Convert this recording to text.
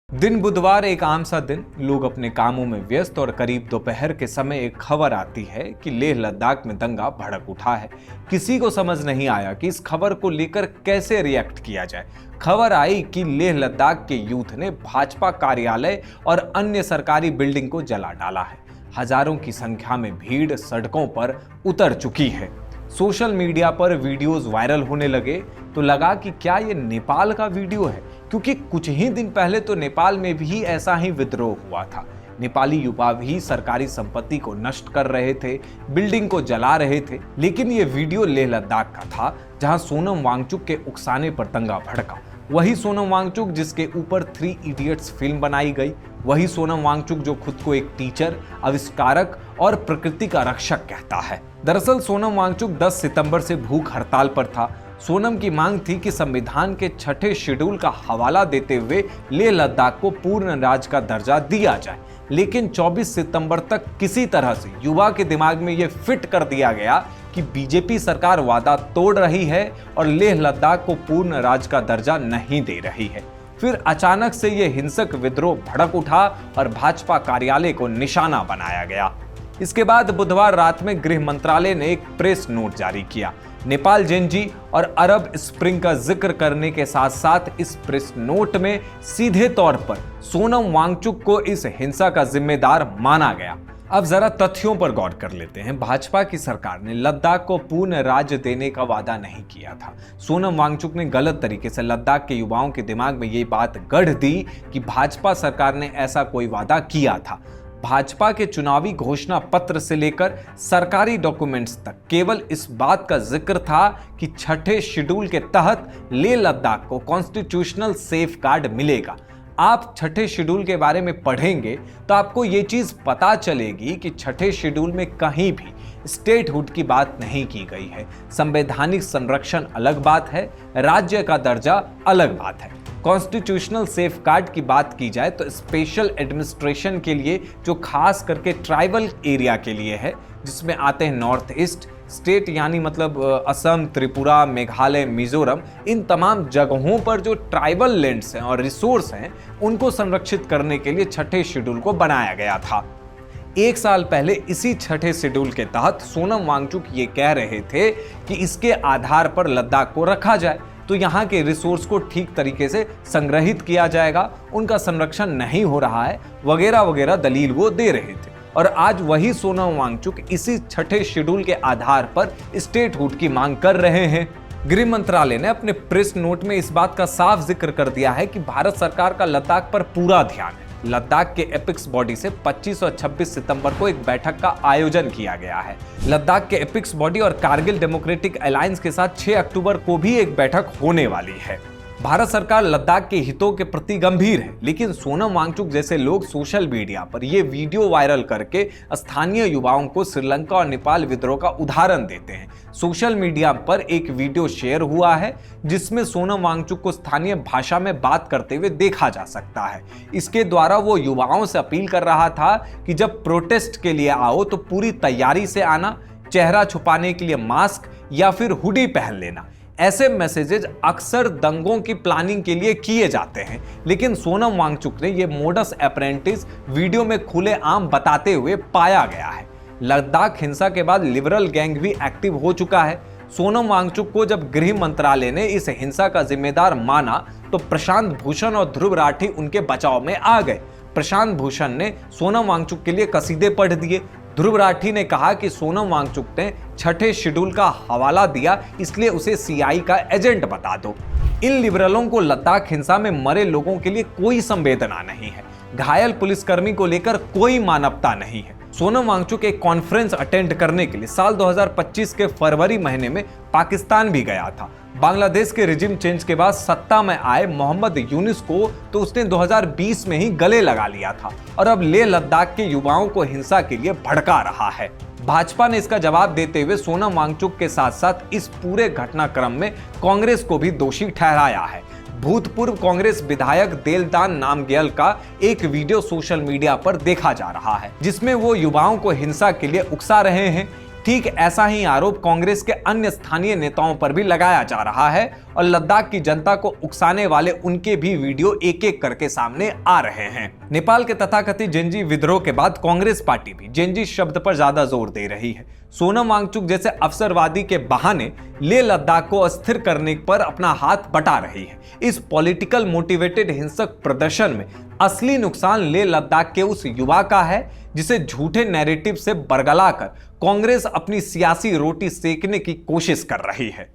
दिन बुधवार एक आम सा दिन। लोग अपने कामों में व्यस्त और करीब दोपहर के समय एक खबर आती है कि लेह लद्दाख में दंगा भड़क उठा है। किसी को समझ नहीं आया कि इस खबर को लेकर कैसे रिएक्ट किया जाए। खबर आई कि लेह लद्दाख के यूथ ने भाजपा कार्यालय और अन्य सरकारी बिल्डिंग को जला डाला है। हजारों की संख्या में भीड़ सड़कों पर उतर चुकी है। सोशल मीडिया पर वीडियोस वायरल होने लगे तो लगा कि क्या ये नेपाल का वीडियो है, क्योंकि कुछ ही दिन पहले तो नेपाल में भी ऐसा ही विद्रोह हुआ था। नेपाली युवा भी सरकारी संपत्ति को नष्ट कर रहे थे, बिल्डिंग को जला रहे थे। लेकिन ये वीडियो लेह लद्दाख का था, जहां सोनम वांगचुक के उकसाने पर दंगा भड़का। वही सोनम वांगचुक जिसके ऊपर 3 इडियट्स फिल्म बनाई गई, वही सोनम वांगचुक जो खुद को एक टीचर, आविष्कारक और प्रकृति का रक्षक कहता है। दरअसल सोनम वांगचुक 10 सितंबर से भूख हड़ताल पर था। सोनम की मांग थी कि संविधान के 6ठे शेड्यूल का हवाला देते हुए लेह लद्दाख को पूर्ण राज्य का दर्जा दिया जाए। लेकिन 24 सितंबर तक किसी तरह से युवा के दिमाग में यह फिट कर दिया गया कि बीजेपी सरकार वादा तोड़ रही है और लेह लद्दाख को पूर्ण राज्य का दर्जा नहीं दे रही है। फिर अचानक से यह हिंसक विद्रोह भड़क उठा और भाजपा कार्यालय को निशाना बनाया गया। इसके बाद बुधवार रात में गृह मंत्रालय ने एक प्रेस नोट जारी किया। नेपाल जेनजी और अरब स्प्रिंग का जिक्र करने के साथ साथ इस प्रेस नोट में सीधे तौर पर सोनम वांगचुक को इस हिंसा का जिम्मेदार माना गया। अब जरा तथ्यों पर गौर कर लेते हैं। भाजपा की सरकार ने लद्दाख को पूर्ण राज्य देने का वादा नहीं किया था। सोनम वांगचुक ने गलत तरीके से लद्दाख के युवाओं के दिमाग में ये बात गढ़ दी कि भाजपा सरकार ने ऐसा कोई वादा किया था। भाजपा के चुनावी घोषणा पत्र से लेकर सरकारी डॉक्यूमेंट्स तक केवल इस बात का जिक्र था कि 6ठे शेड्यूल के तहत लेह लद्दाख को कॉन्स्टिट्यूशनल सेफगार्ड मिलेगा। आप 6ठे शेड्यूल के बारे में पढ़ेंगे तो आपको ये चीज पता चलेगी कि 6ठे शेड्यूल में कहीं भी स्टेटहुड की बात नहीं की गई है। संवैधानिक संरक्षण अलग बात है, राज्य का दर्जा अलग बात है। कॉन्स्टिट्यूशनल सेफगार्ड की बात की जाए तो स्पेशल एडमिनिस्ट्रेशन के लिए, जो खास करके ट्राइबल एरिया के लिए है, जिसमें आते हैं नॉर्थ ईस्ट स्टेट यानी मतलब असम, त्रिपुरा, मेघालय, मिजोरम, इन तमाम जगहों पर जो ट्राइबल लैंड्स हैं और रिसोर्स हैं, उनको संरक्षित करने के लिए 6ठे शेड्यूल को बनाया गया था। एक साल पहले इसी 6ठे शेड्यूल के तहत सोनम वांगचुक ये कह रहे थे कि इसके आधार पर लद्दाख को रखा जाए तो यहाँ के रिसोर्स को ठीक तरीके से संग्रहित किया जाएगा, उनका संरक्षण नहीं हो रहा है, वगैरह वगैरह दलील वो दे रहे थे। और आज वही सोनम वांगचुक इसी 6ठे शेड्यूल के आधार पर स्टेटहुड की मांग कर रहे हैं। गृह मंत्रालय ने अपने प्रेस नोट में इस बात का साफ जिक्र कर दिया है कि भारत सरकार का लद्दाख पर पूरा ध्यान है। लद्दाख के एपिक्स बॉडी से 25 और 26 सितंबर को एक बैठक का आयोजन किया गया है। लद्दाख के एपिक्स बॉडी और कारगिल डेमोक्रेटिक अलायंस के साथ 6 अक्टूबर को भी एक बैठक होने वाली है। भारत सरकार लद्दाख के हितों के प्रति गंभीर है, लेकिन सोनम वांगचुक जैसे लोग सोशल मीडिया पर ये वीडियो वायरल करके स्थानीय युवाओं को श्रीलंका और नेपाल विद्रोह का उदाहरण देते हैं। सोशल मीडिया पर एक वीडियो शेयर हुआ है जिसमें सोनम वांगचुक को स्थानीय भाषा में बात करते हुए देखा जा सकता है। इसके द्वारा वो युवाओं से अपील कर रहा था कि जब प्रोटेस्ट के लिए आओ तो पूरी तैयारी से आना, चेहरा छुपाने के लिए मास्क या फिर हुडी पहन लेना। ऐसे मैसेजेस अक्सर दंगों की प्लानिंग के लिए किए जाते हैं, लेकिन सोनम वांगचुक ने यह मोडस ऑपरेंडिस वीडियो में खुलेआम बताते हुए पाया गया है। लद्दाख हिंसा के बाद लिबरल गैंग भी एक्टिव हो चुका है। सोनम वांगचुक को जब गृह मंत्रालय ने इस हिंसा का जिम्मेदार माना तो प्रशांत भूषण और ध्रुव राठी उनके बचाव में आ गए। प्रशांत भूषण ने सोनम वांगचुक के लिए कसीदे पढ़ दिए। ध्रुव राठी ने कहा कि सोनम वांगचुक ने 6ठे शेड्यूल का हवाला दिया, इसलिए उसे सीआई का एजेंट बता दो। इन लिबरलों को लद्दाख हिंसा में मरे लोगों के लिए कोई संवेदना नहीं है, घायल पुलिसकर्मी को लेकर कोई मानवता नहीं है। सोनम वांगचुक एक कॉन्फ्रेंस अटेंड करने के लिए साल 2025 के फरवरी महीने में पाकिस्तान भी गया था। बांग्लादेश के रिजिम चेंज के बाद सत्ता में आए मोहम्मद यूनिस को तो उसने 2020 में ही गले लगा लिया था और अब लेह लद्दाख के युवाओं को हिंसा के लिए भड़का रहा है। भाजपा ने इसका जवाब देते हुए सोनम वांगचुक के साथ साथ इस पूरे घटनाक्रम में कांग्रेस को भी दोषी ठहराया है। भूतपूर्व कांग्रेस विधायक देलदान नामग्याल का एक वीडियो सोशल मीडिया पर देखा जा रहा है जिसमें वो युवाओं को हिंसा के लिए उकसा रहे हैं। ठीक ऐसा ही आरोप कांग्रेस के अन्य स्थानीय नेताओं पर भी लगाया जा रहा है और लद्दाख की जनता को उकसाने वाले उनके भी वीडियो एक एक करके सामने आ रहे हैं। नेपाल के तथाकथित जेनजी विद्रोह के बाद कांग्रेस पार्टी भी जेनजी शब्द पर ज्यादा जोर दे रही है। सोनम वांगचुक जैसे अवसरवादी के बहाने लेह लद्दाख को अस्थिर करने पर अपना हाथ बटा रही है। इस पॉलिटिकल मोटिवेटेड हिंसक प्रदर्शन में असली नुकसान लेह लद्दाख के उस युवा का है जिसे झूठे नैरेटिव से बरगलाकर कांग्रेस अपनी सियासी रोटी सेकने की कोशिश कर रही है।